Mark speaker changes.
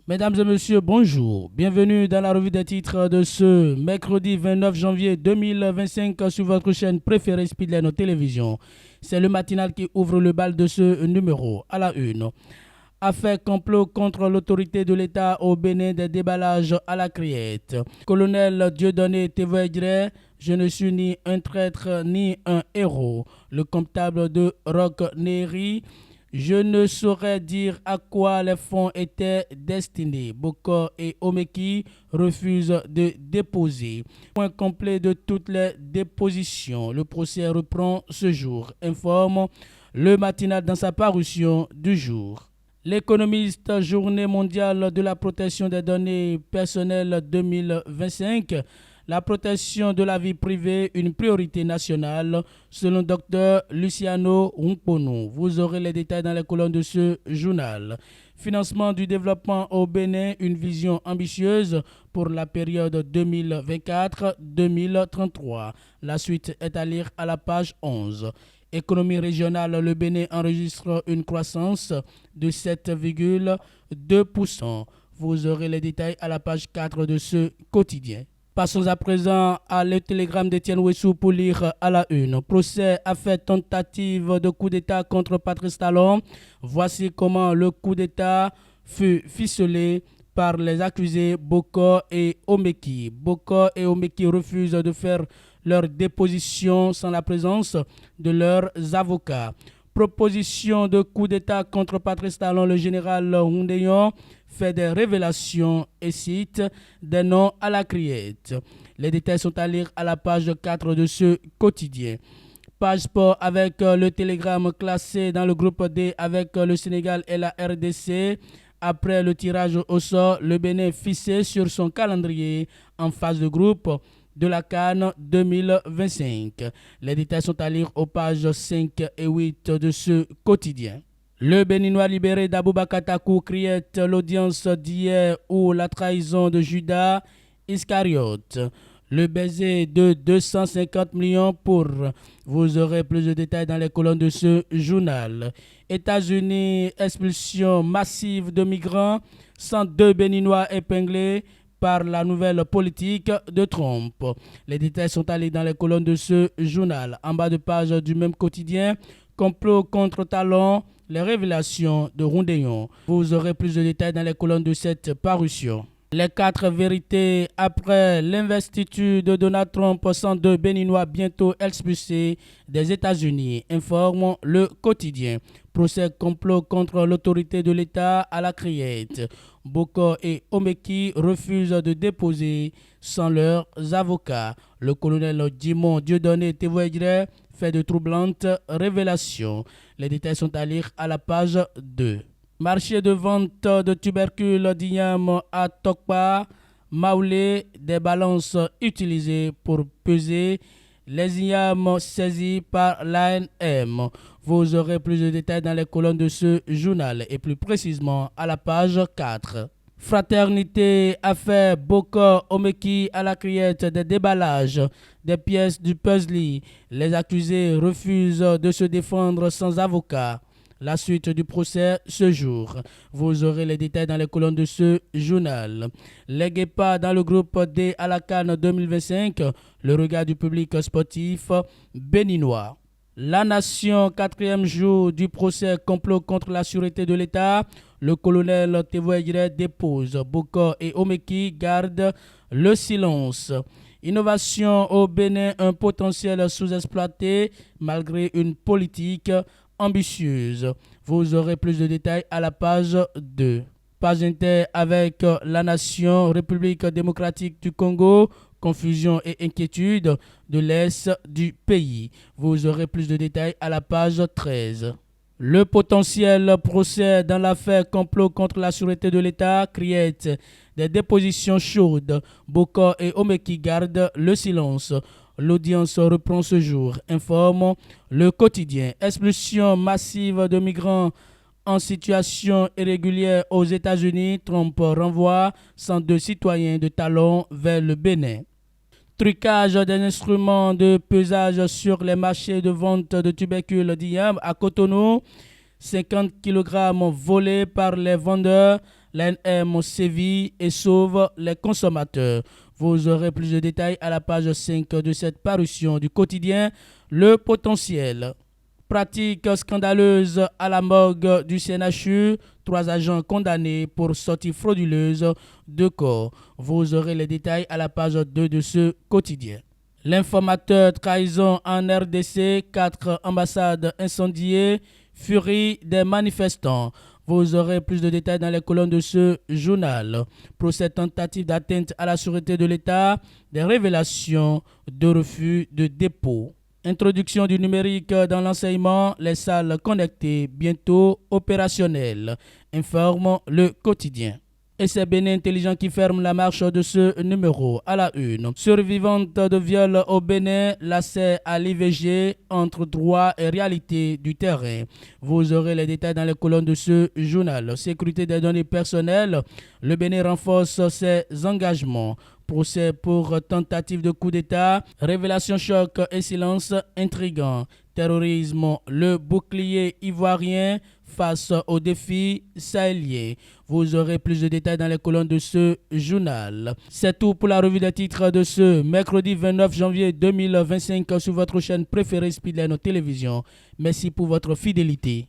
Speaker 1: Mesdames et messieurs, bonjour. Bienvenue dans la revue des titres de ce mercredi 29 janvier 2025 sur votre chaîne préférée Speedline Télévision. C'est le matinal qui ouvre le bal de ce numéro. À la une. Affaire complot contre l'autorité de l'État au Bénin, des déballages à la criette. Colonel Dieudonné Tévoedre, je ne suis ni un traître ni un héros. Le comptable de Roch Néry, je ne saurais dire à quoi les fonds étaient destinés. Bokor et Omeki refusent de déposer. Point complet de toutes les dépositions. Le procès reprend ce jour, informe le matinal dans sa parution du jour. L'économiste Journée mondiale de la protection des données personnelles 2025, la protection de la vie privée, une priorité nationale, selon Dr Luciano Hunkpono. Vous aurez les détails dans les colonnes de ce journal. Financement du développement au Bénin, une vision ambitieuse pour la période 2024-2033. La suite est à lire à la page 11. Économie régionale, le Bénin enregistre une croissance de 7,2%. Vous aurez les détails à la page 4 de ce quotidien. Passons à présent à le télégramme d'Étienne Ouessou pour lire à la une. Procès affaire tentative de coup d'État contre Patrice Talon. Voici comment le coup d'État fut ficelé par les accusés Bokor et Omeki. Bokor et Omeki refusent de faire leur déposition sans la présence de leurs avocats. Proposition de coup d'État contre Patrice Talon, le général Houndéon fait des révélations et cite des noms à la criette. Les détails sont à lire à la page 4 de ce quotidien. Page sport avec le télégramme classé dans le groupe D avec le Sénégal et la RDC. Après le tirage au sort, le Bénin fixé sur son calendrier en phase de groupe de la CAN 2025. Les détails sont à lire aux pages 5 et 8 de ce quotidien. Le Béninois libéré d'Aboubacar Takou criait l'audience d'hier ou la trahison de Judas Iscariote. Le baiser de 250 millions pour. Vous aurez plus de détails dans les colonnes de ce journal. États-Unis, expulsion massive de migrants, 102 Béninois épinglés par la nouvelle politique de Trump. Les détails sont allés dans les colonnes de ce journal. En bas de page du même quotidien, complot contre Talon, les révélations de Rondéon. Vous aurez plus de détails dans les colonnes de cette parution. Les 4 vérités après l'investiture de Donald Trump, 102 Béninois bientôt expulsés des États-Unis, informe le quotidien. Procès complot contre l'autorité de l'État à la criette. Bokor et Omeki refusent de déposer sans leurs avocats. Le colonel Dimon Dieudonné Tévoedre fait de troublantes révélations. Les détails sont à lire à la page 2. Marché de vente de tubercules d'igname à Tokpa, Maoulé, des balances utilisées pour peser les ignames saisis par l'ANM. Vous aurez plus de détails dans les colonnes de ce journal et plus précisément à la page 4. Fraternité, affaire Bokor Omeki à la criette, des déballages des pièces du puzzle. Les accusés refusent de se défendre sans avocat. La suite du procès ce jour. Vous aurez les détails dans les colonnes de ce journal. Les Guépards dans le groupe D à la CAN 2025. Le regard du public sportif béninois. La Nation, 4e jour du procès complot contre la sûreté de l'État. Le colonel Tévoedre dépose. Bokor et Omeki gardent le silence. Innovation au Bénin, un potentiel sous-exploité malgré une politique ambitieuse. Vous aurez plus de détails à la page 2. Page inter avec La Nation, République démocratique du Congo, confusion et inquiétude de l'Est du pays. Vous aurez plus de détails à la page 13. Le potentiel procès dans l'affaire complot contre la sûreté de l'État, criette des dépositions chaudes. Bokor et Omeki gardent le silence. L'audience reprend ce jour, informe le quotidien. Expulsion massive de migrants en situation irrégulière aux États-Unis. Trump renvoie 102 citoyens de Talon vers le Bénin. Trucage des instruments de pesage sur les marchés de vente de tubercules d'igname à Cotonou. 50 kg volés par les vendeurs L'ANM sévit et sauve les consommateurs. Vous aurez plus de détails à la page 5 de cette parution du quotidien Le Potentiel. Pratique scandaleuse à la morgue du CNHU. 3 agents condamnés pour sortie frauduleuse de corps. Vous aurez les détails à la page 2 de ce quotidien. L'informateur trahison en RDC, 4 ambassades incendiées, furie des manifestants. Vous aurez plus de détails dans les colonnes de ce journal. Procès tentative d'atteinte à la sûreté de l'État, des révélations de refus de dépôt. Introduction du numérique dans l'enseignement, les salles connectées bientôt opérationnelles, informe le quotidien. Et c'est Bénin Intelligent qui ferme la marche de ce numéro à la une. Survivante de viol au Bénin, l'accès à l'IVG entre droit et réalité du terrain. Vous aurez les détails dans les colonnes de ce journal. Sécurité des données personnelles, le Bénin renforce ses engagements. Procès pour tentative de coup d'État, révélation choc et silence intrigant. Terrorisme, le bouclier ivoirien face aux défis sahéliens. Vous aurez plus de détails dans les colonnes de ce journal. C'est tout pour la revue des titres de ce mercredi 29 janvier 2025 sur votre chaîne préférée Speedline Télévision. Merci pour votre fidélité.